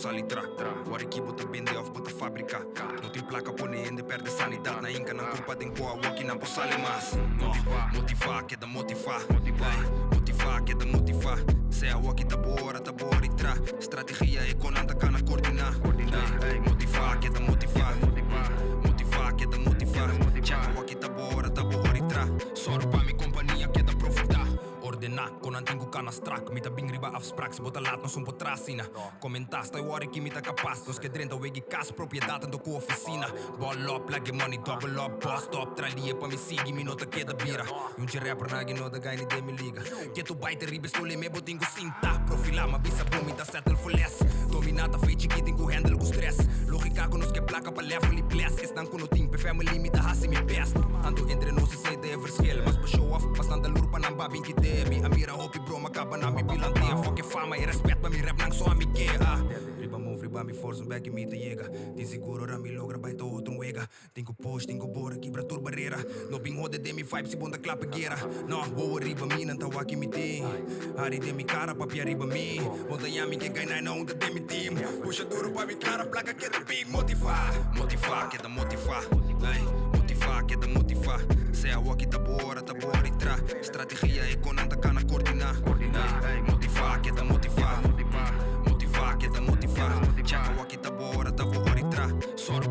salitra. O aqui bota vende off bota fábrica. Não tem placa pone ainda perde sanidade. Na inca não culpa tem boa aqui não posso salir mais. Motivar que é da motivar. Motivar que é da motivar. Se é o aqui tá boa e tra. Estratégia é com anda cana coordenar. Motivar que é da motivar. Motivar que é da motivar. Chega o aqui tá boa e tra. Soro para minha companhia que é da profitar. Ordenar, con antingu canas track. Mita bing riba afspraaks, bota laat nos um potrasina. Comentar, sta hora que mita capaz. Nos que drenta wegi cas, propriedade do co oficina. Ball up, like money, double up, boss top. Tralie pa mi sigi, mi nota que da bira. Yung chi rapper na gino da gai ni de mi liga. Que tu baita ribe stole me botingo cinta. Profila, ma bisa boom, mita settle for less. Dominata feiti que tingo handle com stress. Lógica con nos que placa pa level e bless. Estan con o team, pe family mita hasi mi best. Ando entre nós e sei de verschil. Mas pa show off, mas nanda lur pa nang babing kite. Mi amira hopi bro macaba na mi bilantia. Fuck fama e respeito pa mi rap nang so amique. Riba move, riba mi force um back e mi te llega. Tem seguro ra mi logra baita outro wega. Tengo post, tengo bora quebra tur barreira. No bing hode de mi vibe se bonda clapa guerra. No, wo riba mi nan tawa que mi tem. Hari de mi cara pa pia riba mi. Montanha mi que ganha na onda de mi team. Puxa duro pa mi cara placa que da beat. Motivar que da motivar. Motivar que da motivar. Se é o que tá boa e tra. Estratégia é com anda cana coordenar. Motivar que é da motivar. Motivar que é da motivar. Chega o aqui tá boa e tra. Soro